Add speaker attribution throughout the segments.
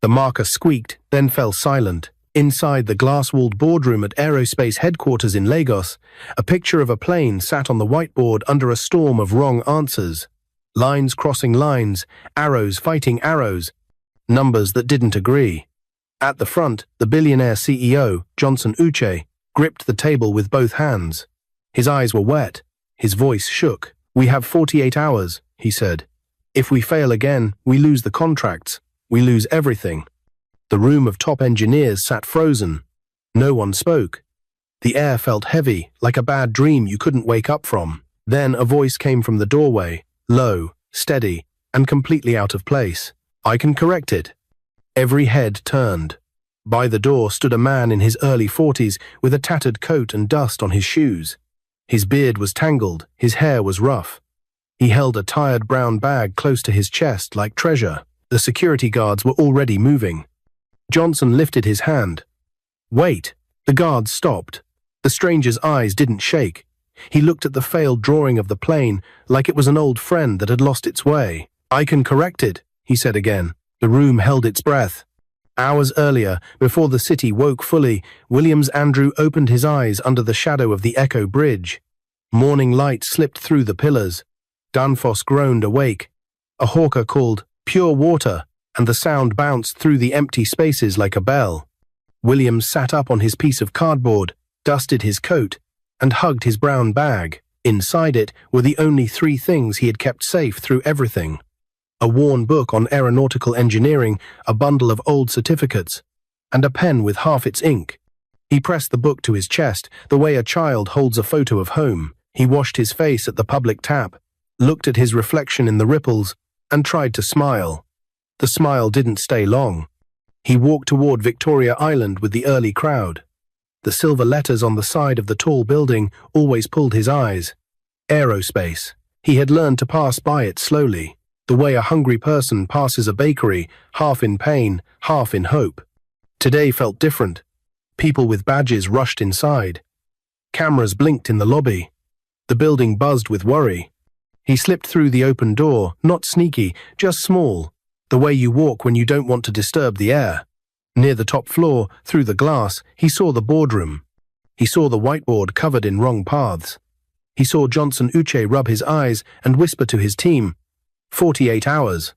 Speaker 1: The marker squeaked, then fell silent. Inside the glass-walled boardroom at Aerospace headquarters in Lagos, a picture of a plane sat on the whiteboard under a storm of wrong answers. Lines crossing lines, arrows fighting arrows, numbers that didn't agree. At the front, the Billionaire CEO, Johnson Uche, gripped the table with both hands. His eyes were wet. His voice shook. "We have 48 hours, he said. "If we fail again, we lose the contracts. We lose everything." The room of top engineers sat frozen. No one spoke. The air felt heavy, like a bad dream you couldn't wake up from. Then a voice came from the doorway, low, steady, and completely out of place. "I can correct it." Every head turned. By the door stood a man in his early 40s with a tattered coat and dust on his shoes. His beard was tangled, his hair was rough. He held a tired brown bag close to his chest like treasure. The security guards were already moving. Johnson lifted his hand. "Wait." The guards stopped. The stranger's eyes didn't shake. He looked at the failed drawing of the plane like it was an old friend that had lost its way. "I can correct it," he said again. The room held its breath. Hours earlier, before the city woke fully, Williams Andrew opened his eyes under the shadow of the Echo Bridge. Morning light slipped through the pillars. Danfoss groaned awake. A hawker called, "Pure water," and the sound bounced through the empty spaces like a bell. Williams sat up on his piece of cardboard, dusted his coat, and hugged his brown bag. Inside it were the only three things he had kept safe through everything: a worn book on aeronautical engineering, a bundle of old certificates, and a pen with half its ink. He pressed the book to his chest, the way a child holds a photo of home. He washed his face at the public tap, looked at his reflection in the ripples, and tried to smile. The smile didn't stay long. He walked toward Victoria Island with the early crowd. The silver letters on the side of the tall building always pulled his eyes. Aerospace. He had learned to pass by it slowly, the way a hungry person passes a bakery, half in pain, half in hope. Today felt different. People with badges rushed inside. Cameras blinked in the lobby. The building buzzed with worry. He slipped through the open door, not sneaky, just small, the way you walk when you don't want to disturb the air. Near the top floor, through the glass, he saw the boardroom. He saw the whiteboard covered in wrong paths. He saw Johnson Uche rub his eyes and whisper to his team, 48 hours.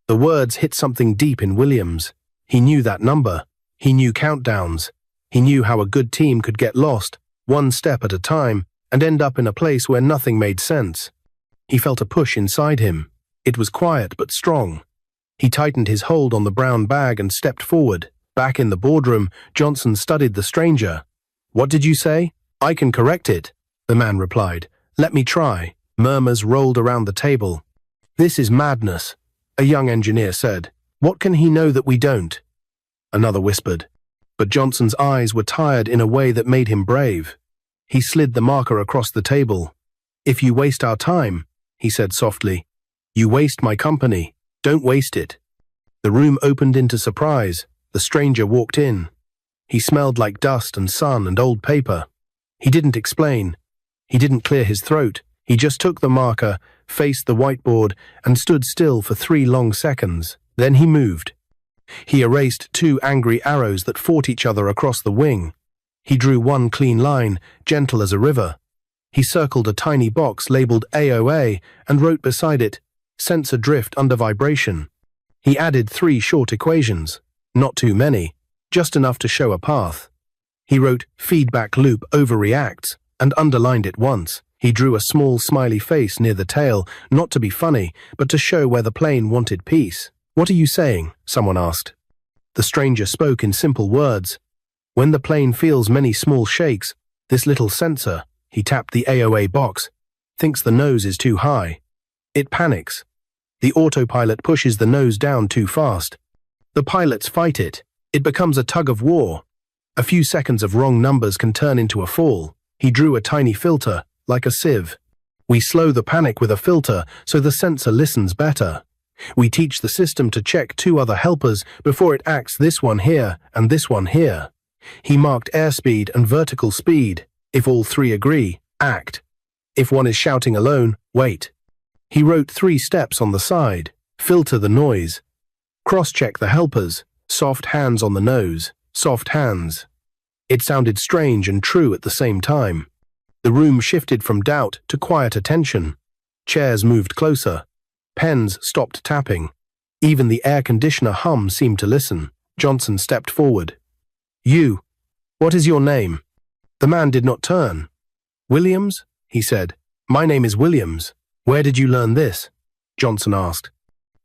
Speaker 1: The words hit something deep in Williams. He knew that number. He knew countdowns. He knew how a good team could get lost, one step at a time, and end up in a place where nothing made sense. He felt a push inside him. It was quiet but strong. He tightened his hold on the brown bag and stepped forward. Back in the boardroom, Johnson studied the stranger. "What did you say?" "I can correct it," the man replied. "Let me try." Murmurs rolled around the table. "This is madness," a young engineer said. "What can he know that we don't?" Another whispered. But Johnson's eyes were tired in a way that made him brave. He slid the marker across the table. "If you waste our time," he said softly, "you waste my company. Don't waste it." The room opened into surprise. The stranger walked in. He smelled like dust and sun and old paper. He didn't explain. He didn't clear his throat. He just took the marker, faced the whiteboard, and stood still for 3 long seconds. Then he moved. He erased 2 angry arrows that fought each other across the wing. He drew one clean line, gentle as a river. He circled a tiny box labeled AOA and wrote beside it, "Sensor drift under vibration." He added 3 short equations. Not too many, just enough to show a path. He wrote, "Feedback loop overreacts," and underlined it once. He drew a small smiley face near the tail, not to be funny, but to show where the plane wanted peace. "What are you saying?" someone asked. The stranger spoke in simple words. "When the plane feels many small shakes, this little sensor," he tapped the AOA box, "thinks the nose is too high. It panics. The autopilot pushes the nose down too fast. The pilots fight it. It becomes a tug of war. A few seconds of wrong numbers can turn into a fall." He drew a tiny filter, like a sieve. "We slow the panic with a filter so the sensor listens better. We teach the system to check 2 other helpers before it acts this one here and this one here." He marked airspeed and vertical speed. If all 3 agree, act. If one is shouting alone, wait. He wrote 3 steps on the side. Filter the noise. Cross-check the helpers. Soft hands on the nose, soft hands. It sounded strange and true at the same time. The room shifted from doubt to quiet attention. Chairs moved closer. Pens stopped tapping. Even the air conditioner hum seemed to listen. Johnson stepped forward. "You, what is your name?" The man did not turn. "Williams?" he said. "My name is Williams. Where did you learn this?" Johnson asked.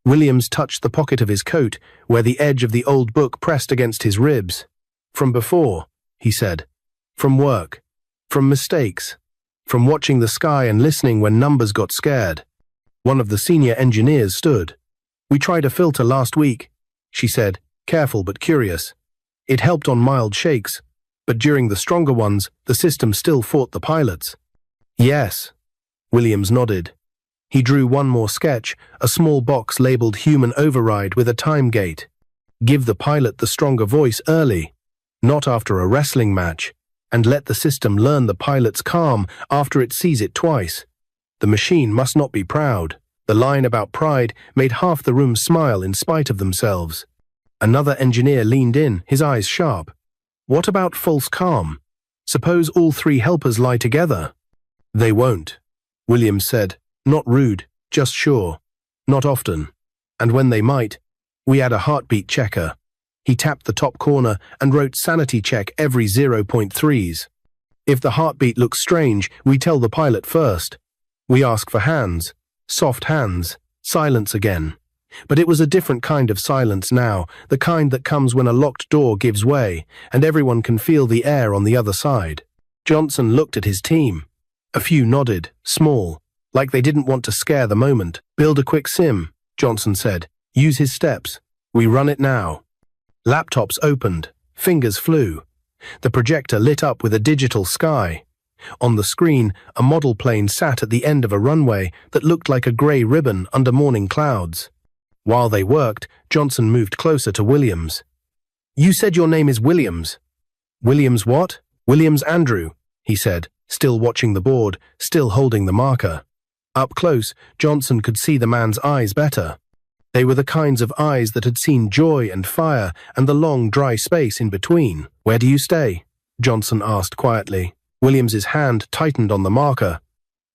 Speaker 1: Williams touched the pocket of his coat, where the edge of the old book pressed against his ribs. "From before," he said. "From work. From mistakes. From watching the sky and listening when numbers got scared." One of the senior engineers stood. "We tried a filter last week," she said, careful but curious. "It helped on mild shakes, but during the stronger ones, the system still fought the pilots." "Yes," Williams nodded. He drew one more sketch, a small box labeled human override with a time gate. Give the pilot the stronger voice early, not after a wrestling match, and let the system learn the pilot's calm after it sees it twice. The machine must not be proud. The line about pride made half the room smile in spite of themselves. Another engineer leaned in, his eyes sharp. "What about false calm? Suppose all three helpers lie together?" "They won't," Williams said. "Not rude, just sure. Not often. And when they might, we add a heartbeat checker." He tapped the top corner and wrote sanity check every 0.3s. "If the heartbeat looks strange, we tell the pilot first. We ask for hands, soft hands, silence again." But it was a different kind of silence now, the kind that comes when a locked door gives way, and everyone can feel the air on the other side. Johnson looked at his team. A few nodded, small, like they didn't want to scare the moment. "Build a quick sim," Johnson said. "Use his steps. We run it now." Laptops opened. Fingers flew. The projector lit up with a digital sky. On the screen, a model plane sat at the end of a runway that looked like a grey ribbon under morning clouds. While they worked, Johnson moved closer to Williams. "You said your name is Williams." "Williams what?" "Williams Andrew," he said, still watching the board, still holding the marker. Up close, Johnson could see the man's eyes better. They were the kinds of eyes that had seen joy and fire and the long, dry space in between. "Where do you stay?" Johnson asked quietly. Williams's hand tightened on the marker.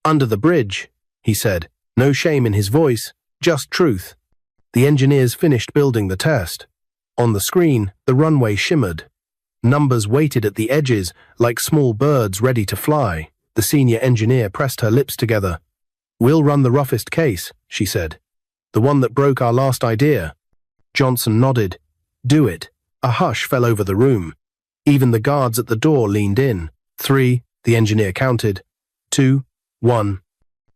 Speaker 1: "Under the bridge," he said. No shame in his voice, just truth. The engineers finished building the test. On the screen, the runway shimmered. Numbers waited at the edges, like small birds ready to fly. The senior engineer pressed her lips together. "We'll run the roughest case," she said. "The one that broke our last idea." Johnson nodded. "Do it." A hush fell over the room. Even the guards at the door leaned in. 3, the engineer counted. 2, 1.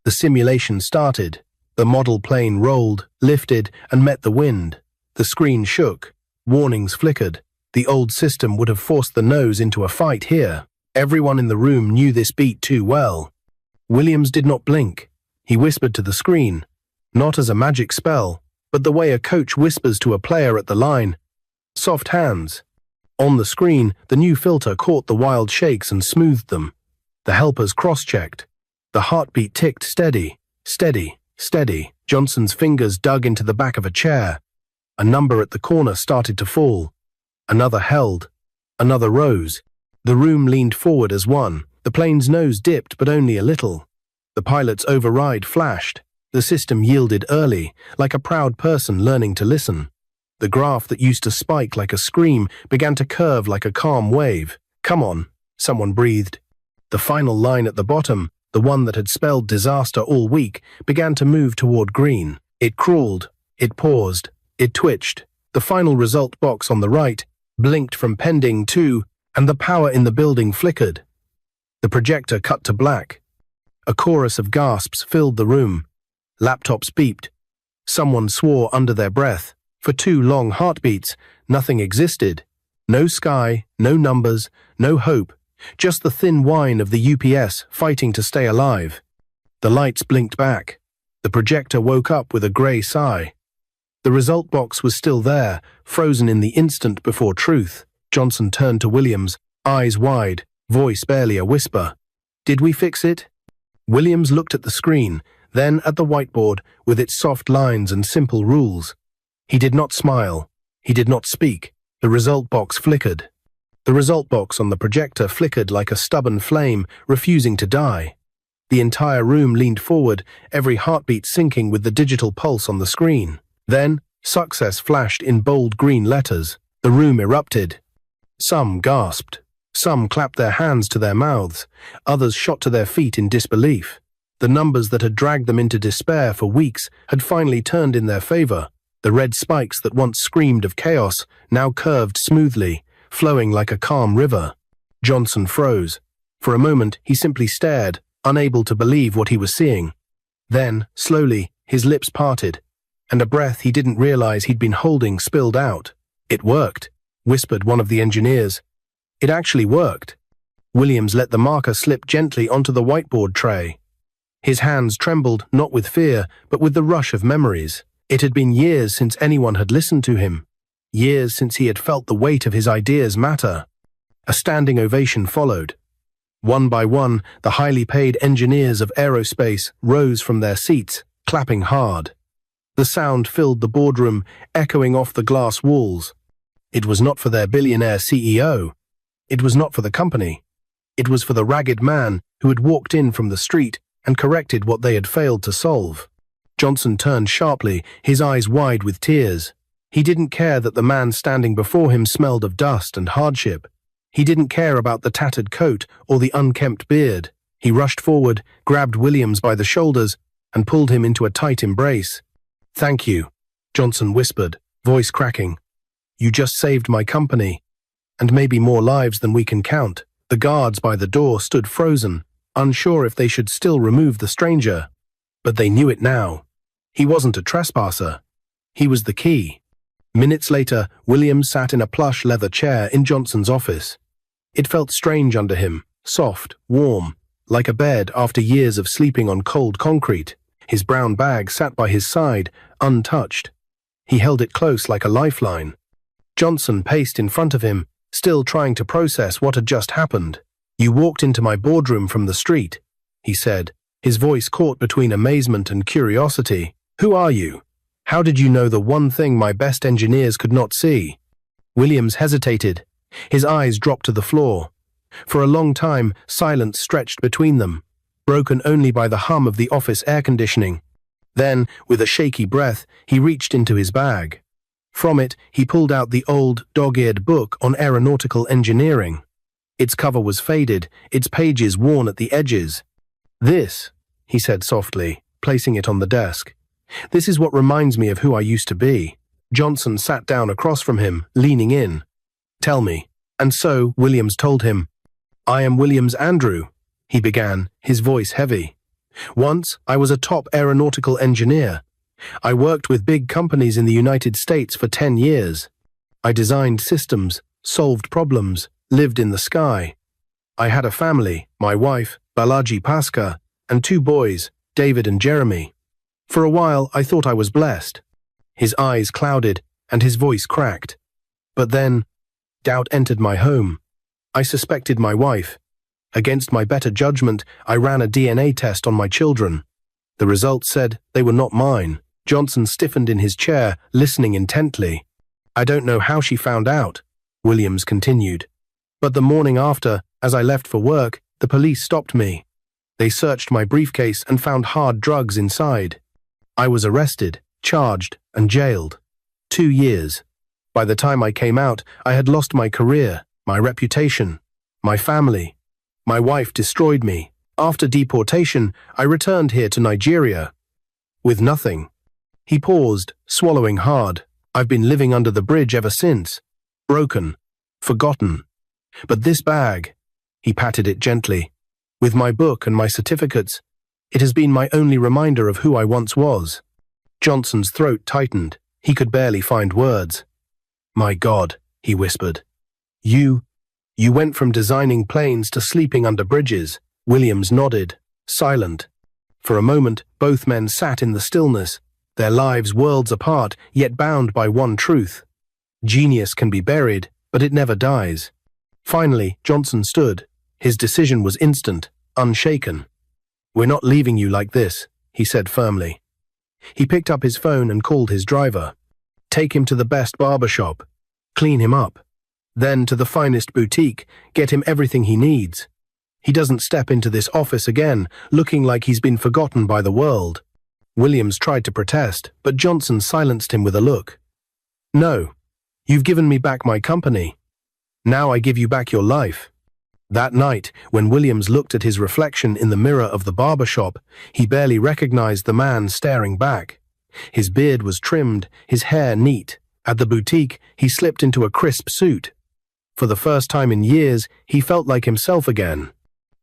Speaker 1: The simulation started. The model plane rolled, lifted, and met the wind. The screen shook. Warnings flickered. The old system would have forced the nose into a fight here. Everyone in the room knew this beat too well. Williams did not blink. He whispered to the screen, not as a magic spell, but the way a coach whispers to a player at the line. "Soft hands." On the screen, the new filter caught the wild shakes and smoothed them. The helpers cross-checked. The heartbeat ticked steady, steady, steady. Johnson's fingers dug into the back of a chair. A number at the corner started to fall. Another held. Another rose. The room leaned forward as one. The plane's nose dipped, but only a little. The pilot's override flashed. The system yielded early, like a proud person learning to listen. The graph that used to spike like a scream began to curve like a calm wave. "Come on," someone breathed. The final line at the bottom, the one that had spelled disaster all week, began to move toward green. It crawled. It paused. It twitched. The final result box on the right blinked from pending to, and the power in the building flickered. The projector cut to black. A chorus of gasps filled the room. Laptops beeped. Someone swore under their breath. For 2 long heartbeats, nothing existed. No sky, no numbers, no hope, just the thin whine of the UPS fighting to stay alive. The lights blinked back. The projector woke up with a grey sigh. The result box was still there, frozen in the instant before truth. Johnson turned to Williams, eyes wide, voice barely a whisper. "Did we fix it?" Williams looked at the screen, then at the whiteboard with its soft lines and simple rules. He did not smile. He did not speak. The result box flickered. The result box on the projector flickered like a stubborn flame, refusing to die. The entire room leaned forward, every heartbeat syncing with the digital pulse on the screen. Then, success flashed in bold green letters. The room erupted. Some gasped. Some clapped their hands to their mouths. Others shot to their feet in disbelief. The numbers that had dragged them into despair for weeks had finally turned in their favor. The red spikes that once screamed of chaos now curved smoothly, flowing like a calm river. Johnson froze. For a moment, he simply stared, unable to believe what he was seeing. Then, slowly, his lips parted, and a breath he didn't realize he'd been holding spilled out. "It worked," whispered one of the engineers. "It actually worked." Williams let the marker slip gently onto the whiteboard tray. His hands trembled, not with fear, but with the rush of memories. It had been years since anyone had listened to him. Years since he had felt the weight of his ideas matter. A standing ovation followed. One by one, the highly paid engineers of aerospace rose from their seats, clapping hard. The sound filled the boardroom, echoing off the glass walls. It was not for their billionaire CEO. It was not for the company. It was for the ragged man who had walked in from the street and corrected what they had failed to solve. Johnson turned sharply, his eyes wide with tears. He didn't care that the man standing before him smelled of dust and hardship. He didn't care about the tattered coat or the unkempt beard. He rushed forward, grabbed Williams by the shoulders, and pulled him into a tight embrace. "Thank you," Johnson whispered, voice cracking. "You just saved my company, and maybe more lives than we can count." The guards by the door stood frozen, unsure if they should still remove the stranger. But they knew it now. He wasn't a trespasser. He was the key. Minutes later, Williams sat in a plush leather chair in Johnson's office. It felt strange under him, soft, warm, like a bed after years of sleeping on cold concrete. His brown bag sat by his side, untouched. He held it close like a lifeline. Johnson paced in front of him, still trying to process what had just happened. "You walked into my boardroom from the street," he said, his voice caught between amazement and curiosity. "Who are you? How did you know the one thing my best engineers could not see?" Williams hesitated. His eyes dropped to the floor. For a long time, silence stretched between them, broken only by the hum of the office air conditioning. Then, with a shaky breath, he reached into his bag. From it, he pulled out the old, dog-eared book on aeronautical engineering. Its cover was faded, its pages worn at the edges. "This," he said softly, placing it on the desk. "This is what reminds me of who I used to be." Johnson sat down across from him, leaning in. "Tell me." And so, Williams told him. "I am Williams Andrew," he began, his voice heavy. "Once, I was a top aeronautical engineer. I worked with big companies in the United States for 10 years. I designed systems, solved problems, lived in the sky. I had a family, my wife, Balaji Paska, and 2 boys, David and Jeremy. For a while, I thought I was blessed." His eyes clouded, and his voice cracked. "But then, doubt entered my home. I suspected my wife. Against my better judgment, I ran a DNA test on my children. The results said they were not mine." Johnson stiffened in his chair, listening intently. "I don't know how she found out," Williams continued. "But the morning after, as I left for work, the police stopped me. They searched my briefcase and found hard drugs inside. I was arrested, charged, and jailed. 2 years. By the time I came out, I had lost my career, my reputation, my family. My wife destroyed me. After deportation, I returned here to Nigeria. With nothing." He paused, swallowing hard. "I've been living under the bridge ever since. Broken. Forgotten. But this bag," he patted it gently, "with my book and my certificates, it has been my only reminder of who I once was." Johnson's throat tightened. He could barely find words. "My God," he whispered. You went from designing planes to sleeping under bridges." Williams nodded, silent. For a moment, both men sat in the stillness, their lives worlds apart, yet bound by one truth. Genius can be buried, but it never dies. Finally, Johnson stood. His decision was instant, unshaken. "We're not leaving you like this," he said firmly. He picked up his phone and called his driver. Take him to the best barber shop. Clean him up. Then to the finest boutique, get him everything he needs. He doesn't step into this office again, looking like he's been forgotten by the world. Williams tried to protest, but Johnson silenced him with a look. No, you've given me back my company. Now I give you back your life. That night, when Williams looked at his reflection in the mirror of the barber shop, he barely recognized the man staring back. His beard was trimmed, his hair neat. At the boutique, he slipped into a crisp suit. For the first time in years, he felt like himself again.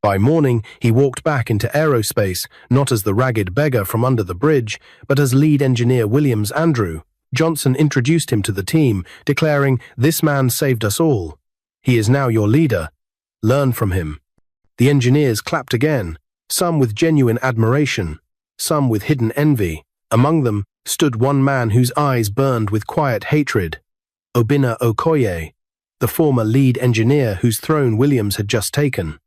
Speaker 1: By morning, he walked back into aerospace, not as the ragged beggar from under the bridge, but as lead engineer Williams Andrew. Johnson introduced him to the team, declaring, "This man saved us all. He is now your leader. Learn from him." The engineers clapped again, some with genuine admiration, some with hidden envy. Among them stood one man whose eyes burned with quiet hatred, Obinna Okoye, the former lead engineer whose throne Williams had just taken.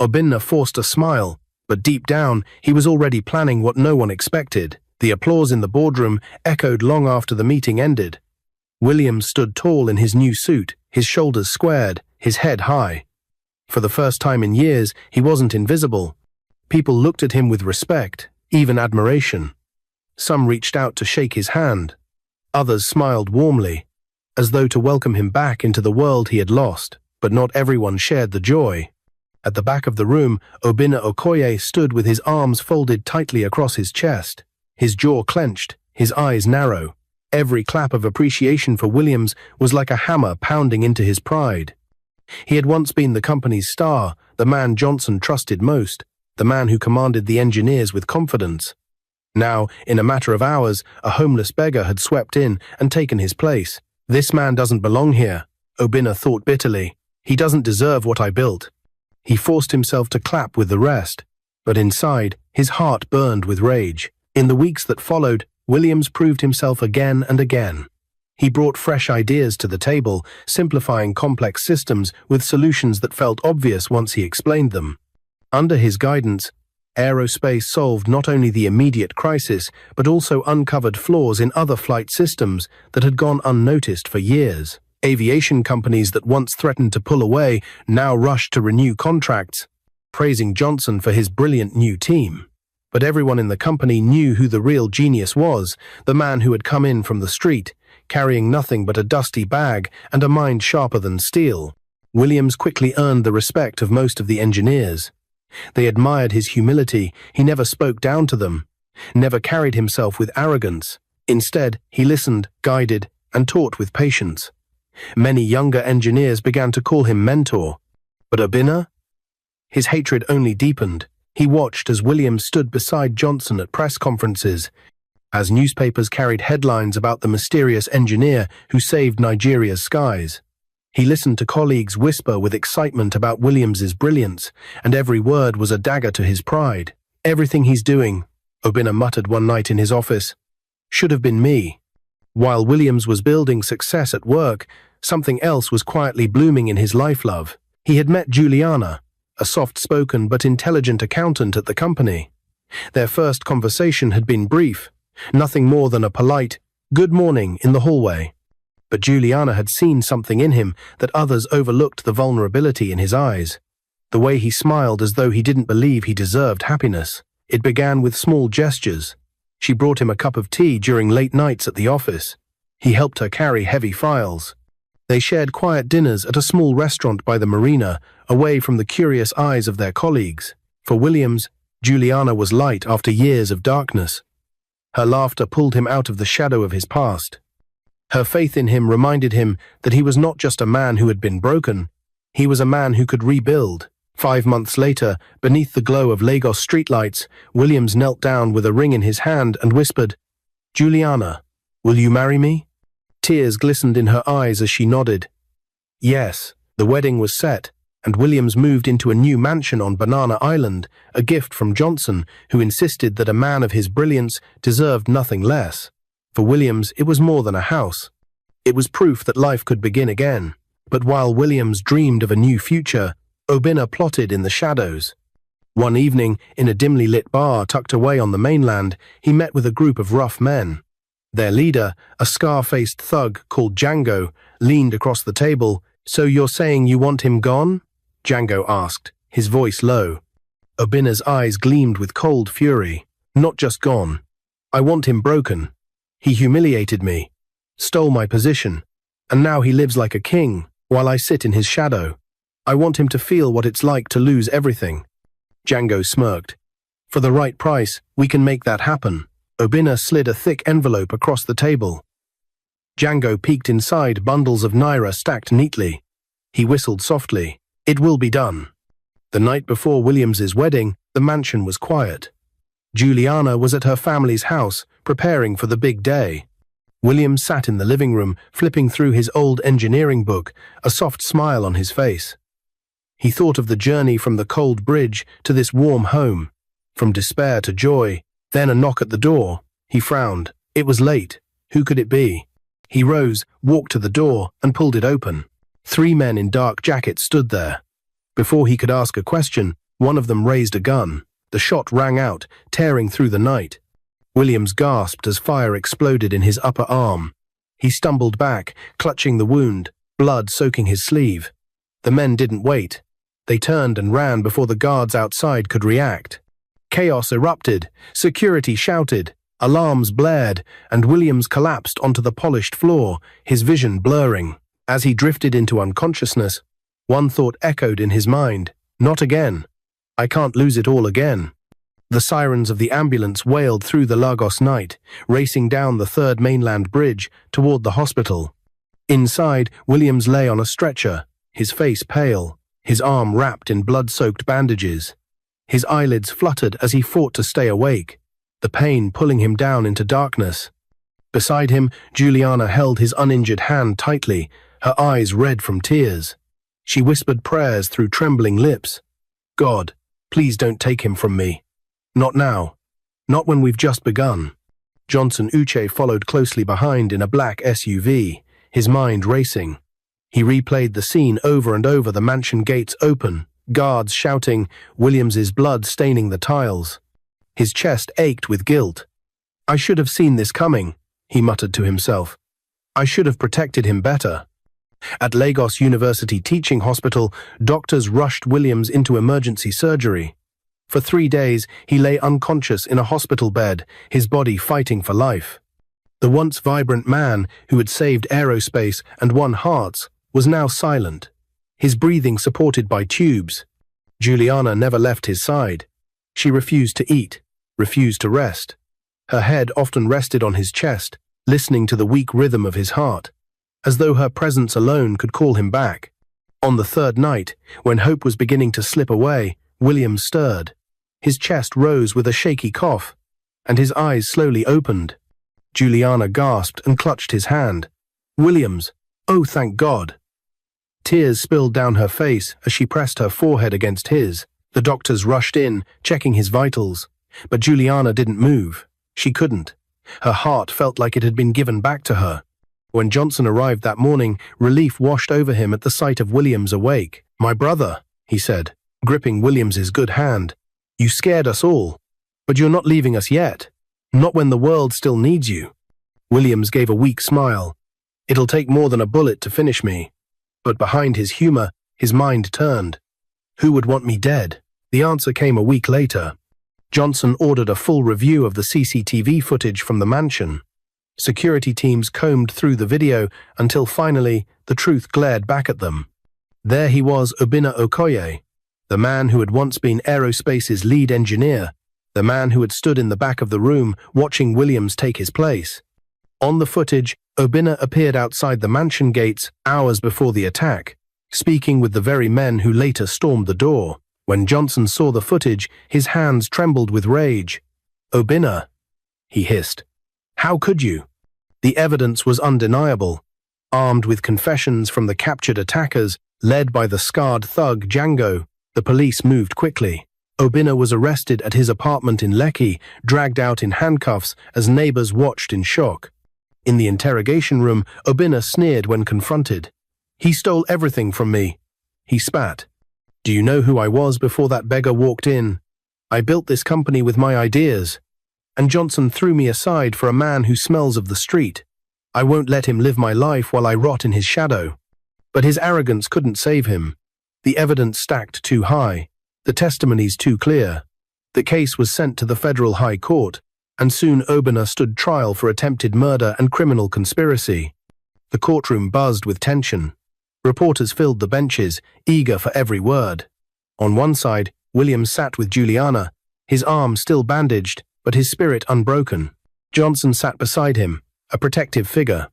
Speaker 1: Obinna forced a smile, but deep down he was already planning what no one expected. The applause in the boardroom echoed long after the meeting ended. Williams stood tall in his new suit, his shoulders squared, his head high. For the first time in years, he wasn't invisible. People looked at him with respect, even admiration. Some reached out to shake his hand. Others smiled warmly, as though to welcome him back into the world he had lost, but not everyone shared the joy. At the back of the room, Obinna Okoye stood with his arms folded tightly across his chest, his jaw clenched, his eyes narrow. Every clap of appreciation for Williams was like a hammer pounding into his pride. He had once been the company's star, the man Johnson trusted most, the man who commanded the engineers with confidence. Now, in a matter of hours, a homeless beggar had swept in and taken his place. "This man doesn't belong here," Obinna thought bitterly. "He doesn't deserve what I built." He forced himself to clap with the rest, but inside, his heart burned with rage. In the weeks that followed, Williams proved himself again and again. He brought fresh ideas to the table, simplifying complex systems with solutions that felt obvious once he explained them. Under his guidance, aerospace solved not only the immediate crisis, but also uncovered flaws in other flight systems that had gone unnoticed for years. Aviation companies that once threatened to pull away now rushed to renew contracts, praising Johnson for his brilliant new team. But everyone in the company knew who the real genius was, the man who had come in from the street, carrying nothing but a dusty bag and a mind sharper than steel. Williams quickly earned the respect of most of the engineers. They admired his humility. He never spoke down to them, never carried himself with arrogance. Instead, he listened, guided, and taught with patience. Many younger engineers began to call him mentor. But Obinna? His hatred only deepened. He watched as Williams stood beside Johnson at press conferences, as newspapers carried headlines about the mysterious engineer who saved Nigeria's skies. He listened to colleagues whisper with excitement about Williams's brilliance, and every word was a dagger to his pride. "Everything he's doing," Obinna muttered one night in his office, "should have been me." While Williams was building success at work, something else was quietly blooming in his life love. He had met Juliana, a soft-spoken but intelligent accountant at the company. Their first conversation had been brief, nothing more than a polite, "good morning" in the hallway. But Juliana had seen something in him that others overlooked: the vulnerability in his eyes, the way he smiled as though he didn't believe he deserved happiness. It began with small gestures. She brought him a cup of tea during late nights at the office. He helped her carry heavy files. They shared quiet dinners at a small restaurant by the marina, away from the curious eyes of their colleagues. For Williams, Juliana was light after years of darkness. Her laughter pulled him out of the shadow of his past. Her faith in him reminded him that he was not just a man who had been broken, he was a man who could rebuild. 5 months later, beneath the glow of Lagos streetlights, Williams knelt down with a ring in his hand and whispered, "Juliana, will you marry me?" Tears glistened in her eyes as she nodded. Yes, the wedding was set, and Williams moved into a new mansion on Banana Island, a gift from Johnson, who insisted that a man of his brilliance deserved nothing less. For Williams, it was more than a house. It was proof that life could begin again. But while Williams dreamed of a new future, Obinna plotted in the shadows. One evening, in a dimly lit bar tucked away on the mainland, he met with a group of rough men. Their leader, a scar-faced thug called Django, leaned across the table. "So you're saying you want him gone?" Django asked, his voice low. Obina's eyes gleamed with cold fury. "Not just gone. I want him broken. He humiliated me, stole my position, and now he lives like a king while I sit in his shadow. I want him to feel what it's like to lose everything." Django smirked. "For the right price, we can make that happen." Obina slid a thick envelope across the table. Django peeked inside, bundles of naira stacked neatly. He whistled softly. "It will be done." The night before Williams's wedding, the mansion was quiet. Juliana was at her family's house, preparing for the big day. Williams sat in the living room, flipping through his old engineering book, a soft smile on his face. He thought of the journey from the cold bridge to this warm home, from despair to joy, then a knock at the door. He frowned. It was late. Who could it be? He rose, walked to the door, and pulled it open. 3 men in dark jackets stood there. Before he could ask a question, one of them raised a gun. The shot rang out, tearing through the night. Williams gasped as fire exploded in his upper arm. He stumbled back, clutching the wound, blood soaking his sleeve. The men didn't wait. They turned and ran before the guards outside could react. Chaos erupted, security shouted, alarms blared, and Williams collapsed onto the polished floor, his vision blurring. As he drifted into unconsciousness, one thought echoed in his mind. Not again. I can't lose it all again. The sirens of the ambulance wailed through the Lagos night, racing down the 3rd mainland bridge toward the hospital. Inside, Williams lay on a stretcher, his face pale, his arm wrapped in blood-soaked bandages. His eyelids fluttered as he fought to stay awake, the pain pulling him down into darkness. Beside him, Juliana held his uninjured hand tightly, her eyes red from tears. She whispered prayers through trembling lips. "God, please don't take him from me. Not now. Not when we've just begun." Johnson Uche followed closely behind in a black SUV, his mind racing. He replayed the scene over and over, the mansion gates open, guards shouting, Williams's blood staining the tiles. His chest ached with guilt. "I should have seen this coming," he muttered to himself. "I should have protected him better." At Lagos University Teaching Hospital, doctors rushed Williams into emergency surgery. For 3 days, he lay unconscious in a hospital bed, his body fighting for life. The once vibrant man who had saved aerospace and won hearts was now silent, his breathing supported by tubes. Juliana never left his side. She refused to eat, refused to rest. Her head often rested on his chest, listening to the weak rhythm of his heart, as though her presence alone could call him back. On the 3rd night, when hope was beginning to slip away, Williams stirred. His chest rose with a shaky cough, and his eyes slowly opened. Juliana gasped and clutched his hand. "Williams, oh thank God." Tears spilled down her face as she pressed her forehead against his. The doctors rushed in, checking his vitals, but Juliana didn't move. She couldn't. Her heart felt like it had been given back to her. When Johnson arrived that morning, relief washed over him at the sight of Williams awake. "My brother," he said, gripping Williams's good hand. "You scared us all, but you're not leaving us yet. Not when the world still needs you." Williams gave a weak smile. "It'll take more than a bullet to finish me." But behind his humor, his mind turned. Who would want me dead? The answer came a week later. Johnson ordered a full review of the CCTV footage from the mansion. Security teams combed through the video until finally the truth glared back at them. There he was, Obina Okoye, the man who had once been aerospace's lead engineer, the man who had stood in the back of the room watching Williams take his place. On the footage, Obina appeared outside the mansion gates hours before the attack, speaking with the very men who later stormed the door. When Johnson saw the footage, his hands trembled with rage. "Obina," he hissed, "how could you?" The evidence was undeniable. Armed with confessions from the captured attackers, led by the scarred thug Django, the police moved quickly. Obina was arrested at his apartment in Lekki, dragged out in handcuffs as neighbors watched in shock. In the interrogation room, Obina sneered when confronted. "He stole everything from me," he spat. "Do you know who I was before that beggar walked in? I built this company with my ideas. and Johnson threw me aside for a man who smells of the street. I won't let him live my life while I rot in his shadow. But his arrogance couldn't save him. The evidence stacked too high, the testimonies too clear. The case was sent to the federal high court, and soon Obina stood trial for attempted murder and criminal conspiracy. The courtroom buzzed with tension. Reporters filled the benches, eager for every word. On one side, Williams sat with Juliana, his arm still bandaged, but his spirit unbroken. Johnson sat beside him, a protective figure.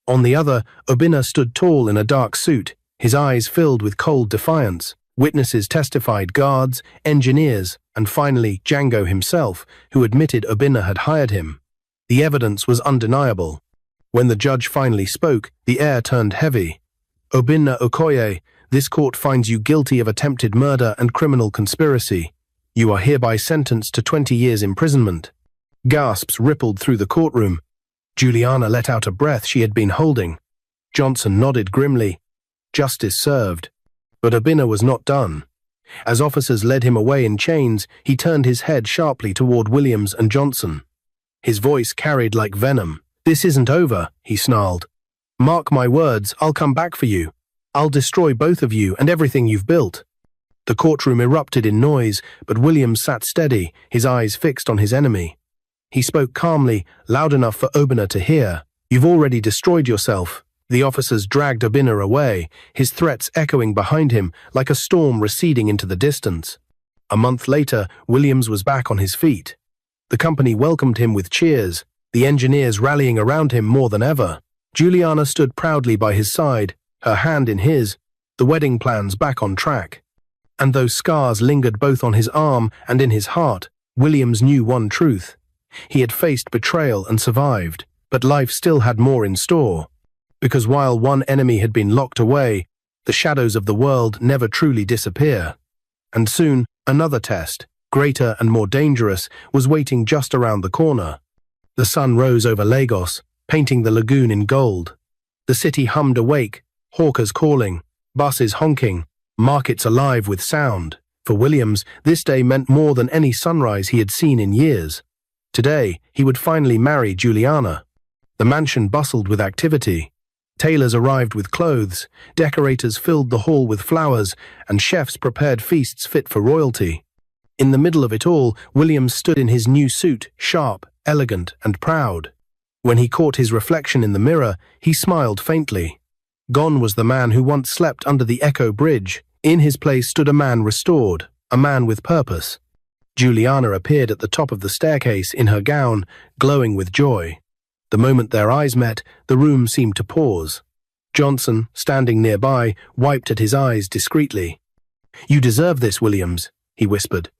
Speaker 1: On the other, Obina stood tall in a dark suit, his eyes filled with cold defiance. Witnesses testified, guards, engineers, and finally Django himself, who admitted Obina had hired him. The evidence was undeniable. When the judge finally spoke, the air turned heavy. Obina Okoye, this court finds you guilty of attempted murder and criminal conspiracy. You are hereby sentenced to 20 years imprisonment. Gasps rippled through the courtroom. Juliana let out a breath she had been holding. Johnson nodded grimly. Justice served. But Obina was not done. As officers led him away in chains, he turned his head sharply toward Williams and Johnson. His voice carried like venom. "This isn't over," he snarled. "Mark my words, I'll come back for you. I'll destroy both of you and everything you've built." The courtroom erupted in noise, but Williams sat steady, his eyes fixed on his enemy. He spoke calmly, loud enough for Obina to hear. "You've already destroyed yourself." The officers dragged Obina away, his threats echoing behind him like a storm receding into the distance. A month later, Williams was back on his feet. The company welcomed him with cheers, the engineers rallying around him more than ever. Juliana stood proudly by his side, her hand in his, the wedding plans back on track. And though scars lingered both on his arm and in his heart, Williams knew one truth. He had faced betrayal and survived, but life still had more in store. Because while one enemy had been locked away, the shadows of the world never truly disappear. And soon, another test, greater and more dangerous, was waiting just around the corner. The sun rose over Lagos, painting the lagoon in gold. The city hummed awake, hawkers calling, buses honking, markets alive with sound. For Williams, this day meant more than any sunrise he had seen in years. Today, he would finally marry Juliana. The mansion bustled with activity. Tailors arrived with clothes, decorators filled the hall with flowers, and chefs prepared feasts fit for royalty. In the middle of it all, Williams stood in his new suit, sharp, elegant, and proud. When he caught his reflection in the mirror, he smiled faintly. Gone was the man who once slept under the Echo Bridge. In his place stood a man restored, a man with purpose. Juliana appeared at the top of the staircase in her gown, glowing with joy. The moment their eyes met, the room seemed to pause. Johnson, standing nearby, wiped at his eyes discreetly. "You deserve this, Williams," he whispered.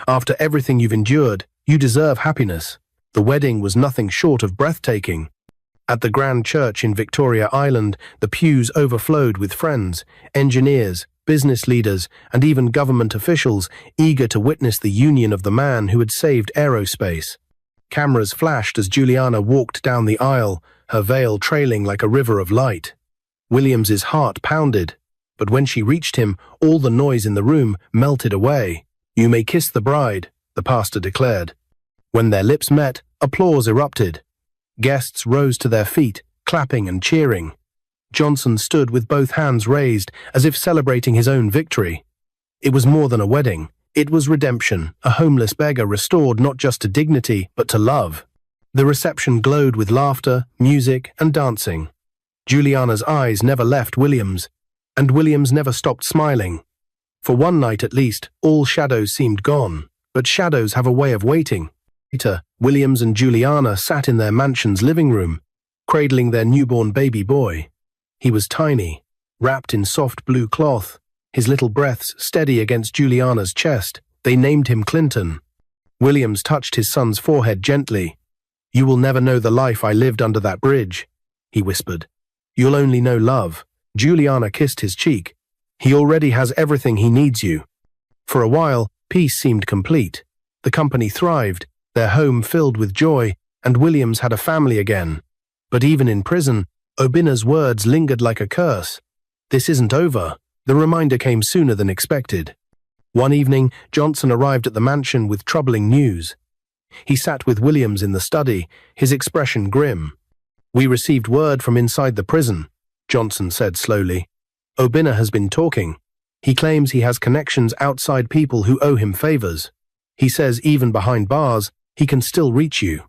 Speaker 1: "After everything you've endured, you deserve happiness." The wedding was nothing short of breathtaking. At the grand church in Victoria Island, the pews overflowed with friends, engineers, business leaders, and even government officials eager to witness the union of the man who had saved aerospace. Cameras flashed as Juliana walked down the aisle, her veil trailing like a river of light. Williams's heart pounded, but when she reached him, all the noise in the room melted away. "You may kiss the bride," the pastor declared. When their lips met, applause erupted. Guests rose to their feet, clapping and cheering. Johnson stood with both hands raised, as if celebrating his own victory. It was more than a wedding. It was redemption, a homeless beggar restored not just to dignity, but to love. The reception glowed with laughter, music, and dancing. Juliana's eyes never left Williams, and Williams never stopped smiling. For one night at least, all shadows seemed gone, but shadows have a way of waiting. Later, Williams and Juliana sat in their mansion's living room, cradling their newborn baby boy. He was tiny, wrapped in soft blue cloth, his little breaths steady against Juliana's chest. They named him Clinton. Williams touched his son's forehead gently. "You will never know the life I lived under that bridge," he whispered. "You'll only know love." Juliana kissed his cheek. "He already has everything he needs you." For a while, peace seemed complete. The company thrived, their home filled with joy, and Williams had a family again. But even in prison, Obina's words lingered like a curse. "This isn't over." The reminder came sooner than expected. One evening, Johnson arrived at the mansion with troubling news. He sat with Williams in the study, his expression grim. "We received word from inside the prison," Johnson said slowly. "Obinna has been talking. He claims he has connections outside people who owe him favors. He says even behind bars, he can still reach you."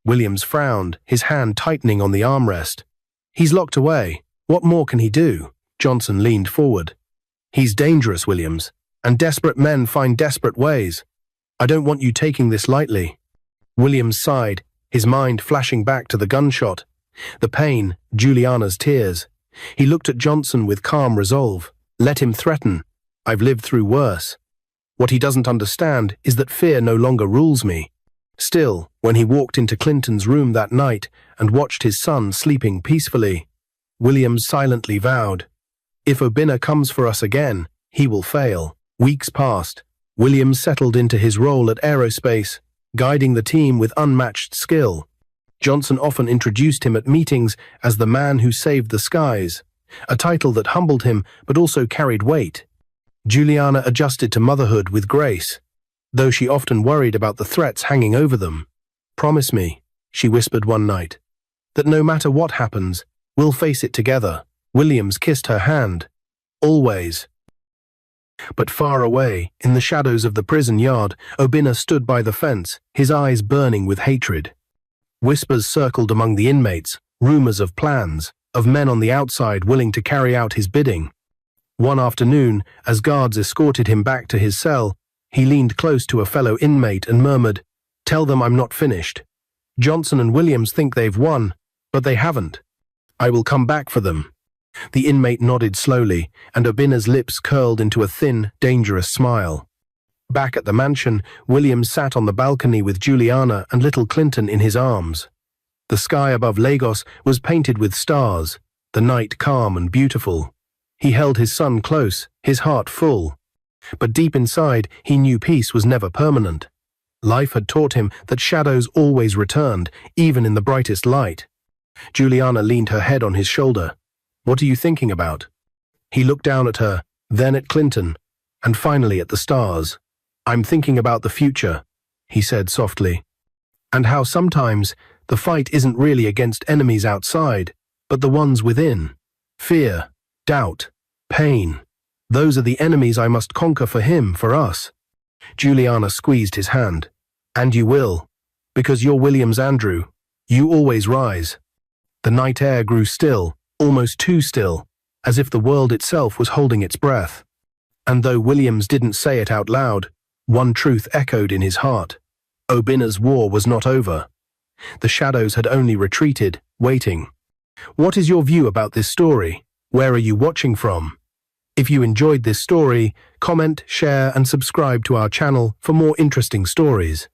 Speaker 1: Williams frowned, his hand tightening on the armrest. "He's locked away. What more can he do?" Johnson leaned forward. "He's dangerous, Williams, and desperate men find desperate ways. I don't want you taking this lightly." Williams sighed, his mind flashing back to the gunshot, the pain, Juliana's tears. He looked at Johnson with calm resolve. "Let him threaten. I've lived through worse. What he doesn't understand is that fear no longer rules me." Still, when he walked into Clinton's room that night and watched his son sleeping peacefully, Williams silently vowed, "If Obinna comes for us again, he will fail." Weeks passed. Williams settled into his role at Aerospace, guiding the team with unmatched skill. Johnson often introduced him at meetings as the man who saved the skies, a title that humbled him but also carried weight. Juliana adjusted to motherhood with grace, though she often worried about the threats hanging over them. "Promise me," she whispered one night, "that no matter what happens, we'll face it together." Williams kissed her hand. "Always." But far away, in the shadows of the prison yard, Obinna stood by the fence, his eyes burning with hatred. Whispers circled among the inmates, rumors of plans, of men on the outside willing to carry out his bidding. One afternoon, as guards escorted him back to his cell, he leaned close to a fellow inmate and murmured, "Tell them I'm not finished. Johnson and Williams think they've won, but they haven't. I will come back for them." The inmate nodded slowly, and Obinna's lips curled into a thin, dangerous smile. Back at the mansion, Williams sat on the balcony with Juliana and little Clinton in his arms. The sky above Lagos was painted with stars, the night calm and beautiful. He held his son close, his heart full. But deep inside, he knew peace was never permanent. Life had taught him that shadows always returned, even in the brightest light. Juliana leaned her head on his shoulder. "What are you thinking about?" He looked down at her, then at Clinton, and finally at the stars. "I'm thinking about the future," he said softly, "and how sometimes the fight isn't really against enemies outside, but the ones within. Fear, doubt, pain. Those are the enemies I must conquer for him, for us." Juliana squeezed his hand. "And you will, because you're Williams Andrew. You always rise." The night air grew still, almost too still, as if the world itself was holding its breath. And though Williams didn't say it out loud, one truth echoed in his heart. Obinna's war was not over. The shadows had only retreated, waiting. What is your view about this story? Where are you watching from? If you enjoyed this story, comment, share, and subscribe to our channel for more interesting stories.